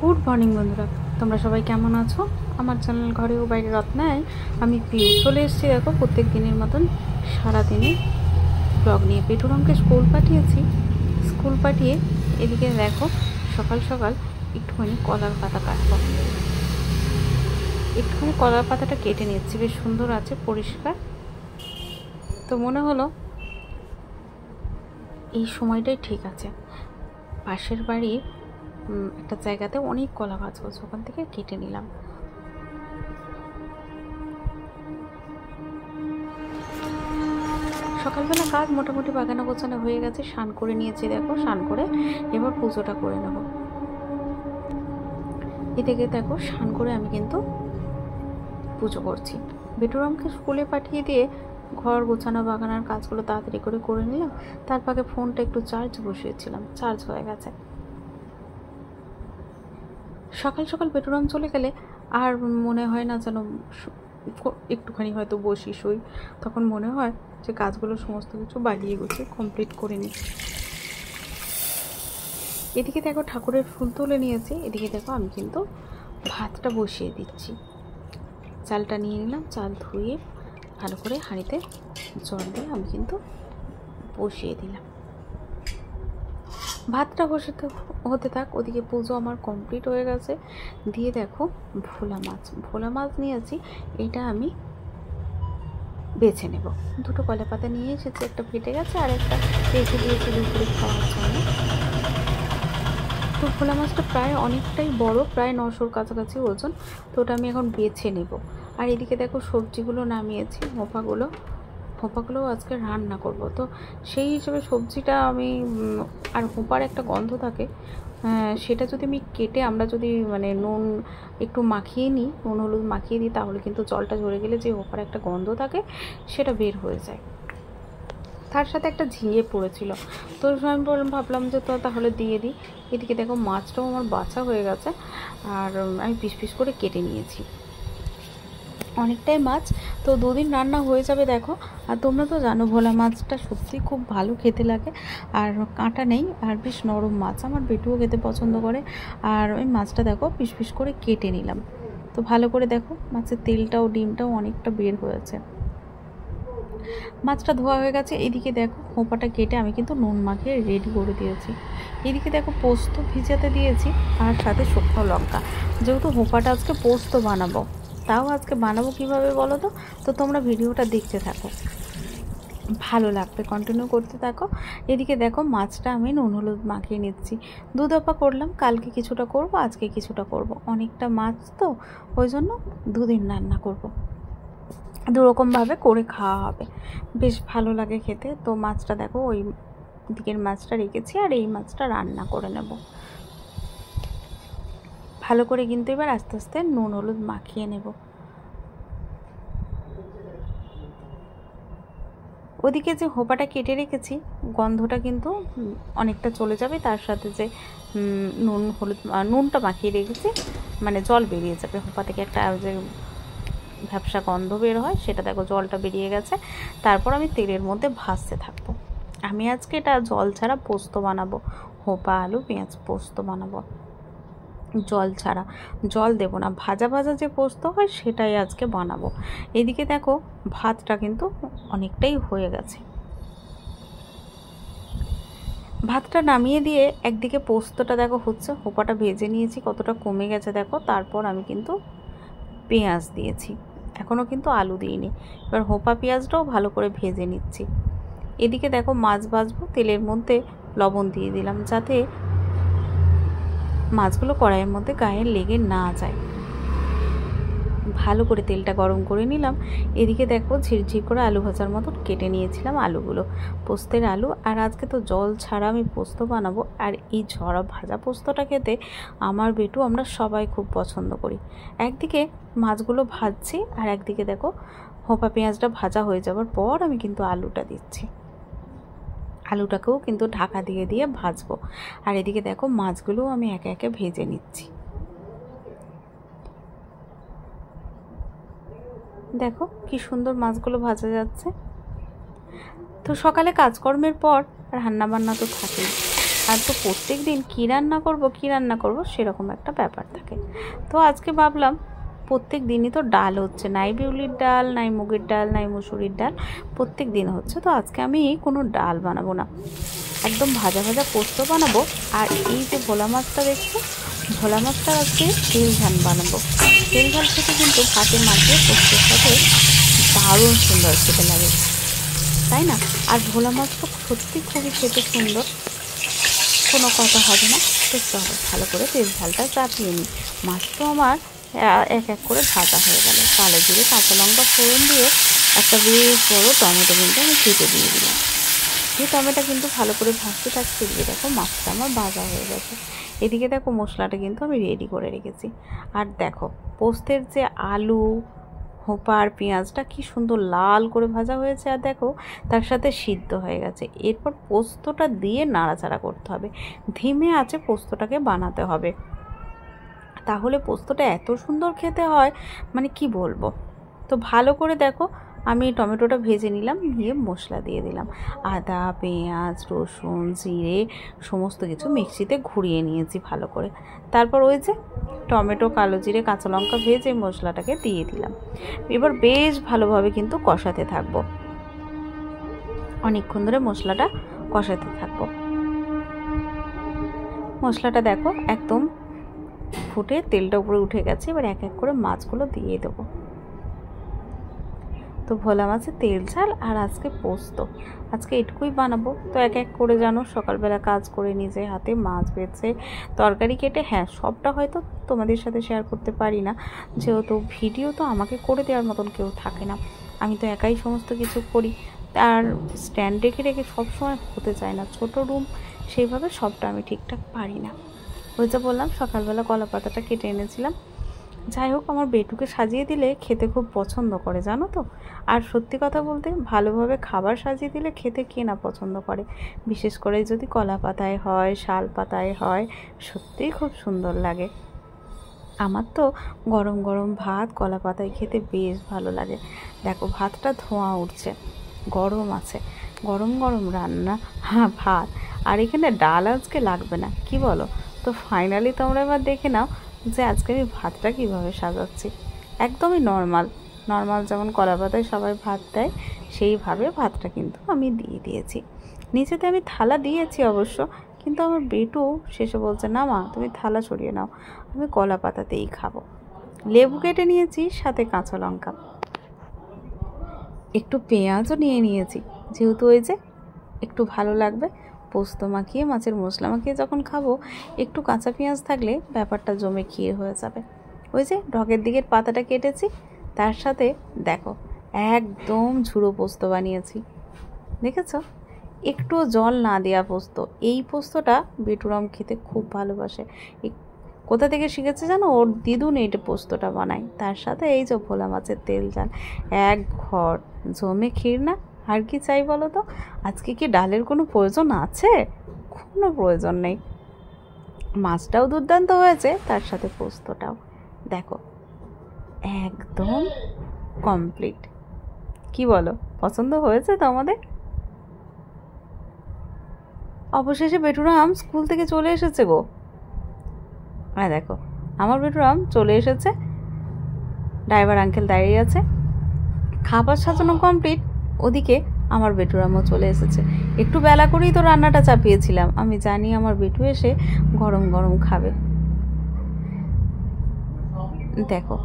Good morning বন্ধুরা, তোমরা সবাই কেমন আছো? আমার চ্যানেল ঘরে ও বাইরে রত্নায় আমি পিউ চলে এসেছি। দেখো, প্রত্যেক দিনের মতন সারাদিনে ব্লগ নিয়ে পেটুরামকে স্কুল পাঠিয়েছি। স্কুল পাঠিয়ে এদিকে দেখো সকাল সকাল একটুখানি কলার পাতা কাটবো। একটুখানি কলার পাতাটা কেটে নিচ্ছি, বেশ সুন্দর আছে, পরিষ্কার। তো মনে হলো এই সময়টাই ঠিক আছে। পাশের বাড়ির একটা জায়গাতে অনেক কলা গাছ হচ্ছে, ওখান থেকে কেটে নিলাম। সকালবেলা কাজ মোটামুটি বাগানো গোছানো হয়ে গেছে, স্নান করে নিয়েছি। দেখো, স্নান করে এবার পুজোটা করে নেব। এদিকে দেখো স্নান করে আমি কিন্তু পুজো করছি। বেটুরামকে স্কুলে পাঠিয়ে দিয়ে ঘর গোছানো বাগানোর কাজগুলো তাড়াতাড়ি করে নিলাম। তার ফাঁকে ফোনটা একটু চার্জ বসিয়েছিলাম, চার্জ হয়ে গেছে। সকাল সকাল পেটুরাম চলে গেলে আর মনে হয় না যেন একটুখানি হয়তো বসি শুই, তখন মনে হয় যে কাজগুলো সমস্ত কিছু বাগিয়ে গুছিয়ে কমপ্লিট করে নিই। এদিকে দেখো ঠাকুরের ফুল তুলে নিয়েছি। এদিকে দেখো আমি কিন্তু ভাতটা বসিয়ে দিচ্ছি। চালটা নিয়ে নিলাম, চাল ধুয়ে ভালো করে হাঁড়িতে জল দিয়ে আমি কিন্তু বসিয়ে দিলাম। ভাতটা হতে থাক, ওদিকে পুজো আমার কমপ্লিট হয়ে গেছে। দিয়ে দেখো ভোলা মাছ নিয়েছি, এটা আমি বেছে নেব। দুটো কলা পাতা নিয়ে এসেছি, একটা ফেটে গেছে আর একটা রেখে দিয়েছি দুপুরে খাওয়ার জন্য। তো ভোলা মাছটা প্রায় অনেকটাই বড়, প্রায় 900-র কাছাকাছি ওজন। তো ওটা আমি এখন বেছে নেব। আর এদিকে দেখো সবজিগুলো নামিয়েছি, হোপাগুলোও আজকে রান্না করব। তো সেই হিসেবে সবজিটা আমি আর হোপার একটা গন্ধ থাকে, সেটা যদি আমি কেটে আমরা যদি নুন একটু মাখিয়ে নিই, নুন হলুদ মাখিয়ে দিই, তাহলে কিন্তু জলটা ঝরে গেলে যে হোপার একটা গন্ধ থাকে সেটা বের হয়ে যায়। তার সাথে একটা ঝিঙে পড়েছিল, তো আমি ভাবলাম যে তো তাহলে দিয়ে দিই। এদিকে দেখো মাছটাও আমার বাছা হয়ে গেছে, আর আমি পিস পিস করে কেটে নিয়েছি। অনেকটাই মাছ, তো 2 দিন রান্না হয়ে যাবে। দেখো, আর তোমরা তো জানো ভোলা মাছটা সত্যি খুব ভালো খেতে লাগে, আর কাঁটা নেই, আর বেশ নরম মাছ, আমার বেটুও খেতে পছন্দ করে। আর ওই মাছটা দেখো পিস পিস করে কেটে নিলাম। তো ভালো করে দেখো মাছের তেলটাও ডিমটাও অনেকটা বের হয়েছে। মাছটা ধোয়া হয়ে গেছে। এদিকে দেখো হোপাটা কেটে আমি কিন্তু নুন মাখিয়ে রেডি করে দিয়েছি। এদিকে দেখো পোস্ত ভিজাতে দিয়েছি, আর সাথে শুকনো লঙ্কা। যেহেতু হোপাটা আজকে পোস্ত বানাবো, তাও আজকে বানাবো কীভাবে বলো তো? তো তোমরা ভিডিওটা দেখতে থাকো, ভালো লাগবে, কন্টিনিউ করতে থাকো। এদিকে দেখো মাছটা আমি নুন হলুদ মাখিয়ে নিচ্ছি। 2 দফা করলাম, কালকে কিছুটা করব, আজকে কিছুটা করব। অনেকটা মাছ তো, ওই জন্য 2 দিন রান্না করব। 2 রকমভাবে করে খাওয়া হবে, বেশ ভালো লাগে খেতে। তো মাছটা দেখো ওই দিকের মাছটা রেখেছি, আর এই মাছটা রান্না করে নেব ভালো করে। কিন্তু এবার আস্তে আস্তে নুন হলুদ মাখিয়ে নেব। ওদিকে যে হোপাটা কেটে রেখেছি, গন্ধটা কিন্তু অনেকটা চলে যাবে। তার সাথে যে নুনটা মাখিয়ে রেখেছি, জল বেরিয়ে যাবে হোপা থেকে, একটা যে ভ্যাপসা গন্ধ বের হয়, সেটা দেখো জলটা বেরিয়ে গেছে। তারপর আমি তেলের মধ্যে ভাজতে থাকবো। আমি আজকে এটা জল ছাড়া পোস্ত বানাবো, হোপা আলু পেঁয়াজ পোস্ত বানাবো, জল ছাড়া, জল দেব না। ভাজা ভাজা যে পোস্ত হয় সেটাই আজকে বানাবো। এদিকে দেখো ভাতটা কিন্তু অনেকটাই হয়ে গেছে। ভাতটা নামিয়ে দিয়ে একদিকে পোস্তটা দেখো হচ্ছে, হোপাটা ভেজে নিয়েছি, কতটা কমে গেছে দেখো। তারপর আমি কিন্তু পেঁয়াজ দিয়েছি, এখনও কিন্তু আলু দিইনি। এবার হোপা পেঁয়াজটাও ভালো করে ভেজে নিচ্ছি। এদিকে দেখো মাছ ভাজবো, তেলের মধ্যে লবণ দিয়ে দিলাম, যাতে মাছগুলো কড়াইয়ের মধ্যে গায়ে লেগে না যায়। ভালো করে তেলটা গরম করে নিলাম। এদিকে দেখো ঝিরঝির করে আলু ভাজার মতো কেটে নিয়েছিলাম আলুগুলো, পোস্তের আলু। আর আজকে তো জল ছাড়া আমি পোস্ত বানাবো, আর এই ঝরা ভাজা পোস্তটা খেতে আমার বেটু আমরা সবাই খুব পছন্দ করি। একদিকে মাছগুলো ভাজছি, আর একদিকে দেখো হোপা পেঁয়াজটা ভাজা হয়ে যাওয়ার পর আমি কিন্তু আলুটা দিচ্ছি। আলুটাকেও কিন্তু ঢাকা দিয়ে দিয়ে ভাজবো। আর এদিকে দেখো মাছগুলোও আমি একে একে ভেজে নিচ্ছি। দেখো কি সুন্দর মাছগুলো ভাজা যাচ্ছে। তো সকালে কাজকর্মের পর রান্নাবান্না তো থাকেই, আর তো প্রত্যেক দিন কী রান্না করব সেরকম একটা ব্যাপার থাকে। তো আজকে ভাবলাম প্রত্যেক দিনই তো ডাল হচ্ছে, নাই বিউলির ডাল, নাই মুগের ডাল, নাই মুসুরির ডাল, প্রত্যেক দিন হচ্ছে। তো আজকে আমি কোনো ডাল বানাবো না, একদম ভাজা ভাজা পোস্ত বানাবো। আর এই যে ভোলা মাছটা দেখছো, ভোলা মাছটা আজকে তেল ঝাল বানাবো। তেল ঝাল খেতে কিন্তু ভাতে মাখিয়ে পোস্তের সাথে দারুণ সুন্দর খেতে লাগে, তাই না? আর ভোলা মাছ তো সত্যি খুবই খেতে সুন্দর, কোনো কথা হবে না। দেখতে হবে ভালো করে তেল ঝালটা চাপিয়ে নিই। মাছ তো আমার এক এক করে ভাজা হয়ে গেল। কালো জিরে কাঁচা লঙ্কা ফোড়ন দিয়ে একটা বেশ বড় টমেটো কিন্তু আমি কেটে দিয়ে দিলাম। এই টমেটো কিন্তু ভালো করে ভাজতে থাকতে দিয়ে দেখো মাছটা আমার ভাজা হয়ে গেছে। এদিকে দেখো মশলাটা কিন্তু আমি রেডি করে রেখেছি। আর দেখো পোস্তের যে আলু, হোপা আর পেঁয়াজটা কি সুন্দর লাল করে ভাজা হয়েছে, আর দেখো তার সাথে সিদ্ধ হয়ে গেছে। এরপর পোস্তটা দিয়ে নাড়াচাড়া করতে হবে, ধিমে আঁচে পোস্তটাকে বানাতে হবে, তাহলে পোস্তটা এত সুন্দর খেতে হয় মানে কি বলবো। তো ভালো করে দেখো আমি টমেটোটা ভেজে নিলাম, দিয়ে মশলা দিয়ে দিলাম, আদা, পেঁয়াজ, রসুন, জিরে সমস্ত কিছু মিক্সিতে ঘুরিয়ে নিয়েছি ভালো করে। তারপর ওই যে টমেটো, কালো জিরে, কাঁচা লঙ্কা ভেজে মশলাটাকে দিয়ে দিলাম। এবার বেশ ভালোভাবে কিন্তু কষাতে থাকবো, অনেকক্ষণ ধরে মশলাটা কষাতে থাকবো। মশলাটা দেখো একদম ফুটে তেলটা উপরে উঠে গেছে। এবার এক এক করে মাছগুলো দিয়ে দেবো। তো ভোলা মাছের তেল ঝাল আর আজকে পোস্ত, আজকে এটুকুই বানাবো। তো এক এক করে জানো সকালবেলা কাজ করে নিজে হাতে মাছ বেছে তরকারি কেটে, হ্যাঁ সবটা হয়তো তোমাদের সাথে শেয়ার করতে পারি না, যেহেতু ভিডিও তো আমাকে করে দেওয়ার মতন কেউ থাকে না, আমি তো একাই সমস্ত কিছু করি। আর স্ট্যান্ড রেখে রেখে সবসময় হতে চায় না, ছোটো রুম, সেইভাবে সবটা আমি ঠিকঠাক পারি না। ওই যে বললাম সকালবেলা কলা পাতাটা কেটে এনেছিলাম। যাই হোক, আমার বেটুকে সাজিয়ে দিলে খেতে খুব পছন্দ করে জানো তো। আর সত্যি কথা বলতে ভালোভাবে খাবার সাজিয়ে দিলে খেতে কে না পছন্দ করে, বিশেষ করে যদি কলা পাতায় হয়, শাল পাতায় হয়, সত্যিই খুব সুন্দর লাগে। আমার তো গরম গরম ভাত কলা পাতায় খেতে বেশ ভালো লাগে। দেখো ভাতটা ধোঁয়া উঠছে, গরম আছে, গরম গরম রান্না, হ্যাঁ ভাত, আর এখানে ডাল আজকে লাগবে না, কি বলো? তো ফাইনালি তোমরা এবার দেখে নাও যে আজকে আমি ভাতটা কীভাবে সাজাচ্ছি। একদমই নর্মাল যেমন কলা পাতায় সবাই ভাত দেয়, সেইভাবে ভাতটা কিন্তু আমি দিয়ে দিয়েছি। নিচেতে আমি থালা দিয়েছি অবশ্য, কিন্তু আমার বেটু শেষে বলছে না মা তুমি থালা সরিয়ে নাও, আমি কলা পাতাতেই খাবো। লেবু কেটে নিয়েছি, সাথে কাঁচা লঙ্কা, একটু পেঁয়াজও নিয়ে নিয়েছি, যেহেতু ওই যে একটু ভালো লাগবে পোস্ত মাখিয়ে মাছের মশলা মাখিয়ে যখন খাবো, একটু কাঁচা পেঁয়াজ থাকলে ব্যাপারটা জমে ক্ষীর হয়ে যাবে। ওই যে ঢকের দিকের পাতাটা কেটেছি, তার সাথে দেখো একদম ঝুড়ো পোস্ত বানিয়েছি, দেখেছ? একটুও জল না দেওয়া পোস্ত। এই পোস্তটা বেটুরাম খেতে খুব ভালোবাসে। কোথা থেকে শিখেছে জানো? ওর দিদুন এই পোস্তটা বানায়, তার সাথে এই যে ভোলা মাছের তেল ঝাল, এক ঘর জমে ক্ষীর না। আর কি চাই বলো তো? আজকে কি ডালের কোনো প্রয়োজন আছে? কোনো প্রয়োজন নেই। মাছটাও দুর্দান্ত হয়েছে, তার সাথে পোস্তটাও দেখো একদম কমপ্লিট। কি বলো, পছন্দ হয়েছে তো আমাদের? অবশেষে বেটুরাম স্কুল থেকে চলে এসেছে গো। হ্যাঁ দেখো আমার বেটুরাম চলে এসেছে, ড্রাইভার আঙ্কেল দাঁড়িয়ে আছে, খাবার সাজানো কমপ্লিট। ওদিকে আমার বেটুরামও চলে এসেছে। একটু বেলা করেই তো রান্নাটা চাপিয়েছিলাম, আমি জানি আমার বেটু এসে গরম গরম খাবে। দেখো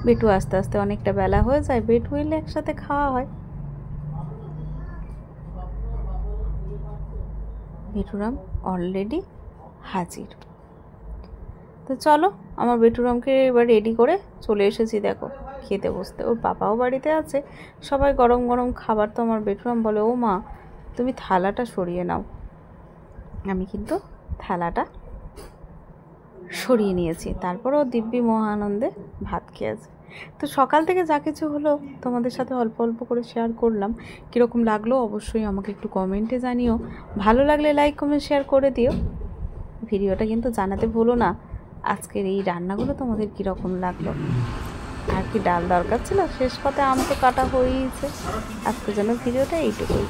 বেটু আস্তে আস্তে অনেকটা বেলা হয়ে যায়, বেটু এলে একসাথে খাওয়া হয়। বেটুরাম অলরেডি হাজির। তো চলো আমার বেটুরামকে এবার রেডি করে চলে এসেছি, দেখো খেতে বসতে। ওর পাপাও বাড়িতে আছে, সবাই গরম গরম খাবার। তো আমার বেটুরাম বলে ও মা তুমি থালাটা সরিয়ে নাও। আমি কিন্তু থালাটা সরিয়ে নিয়েছি, তারপরও দিব্যি মহানন্দে ভাত খেয়েছে। তো সকাল থেকে যা কিছু হলো তোমাদের সাথে অল্প অল্প করে শেয়ার করলাম। কীরকম লাগলো অবশ্যই আমাকে একটু কমেন্টে জানিও, ভালো লাগলে লাইক কমেন্ট শেয়ার করে দিও। ভিডিওটা কিন্তু জানাতে ভুলো না আজকের এই রান্নাগুলো তোমাদের কীরকম লাগলো। আর কি ডাল দরকার ছিল? শেষ পাতে আম তো কাটা হয়েইছে। আজকের জন্য ভিডিওটা এইটুকুই।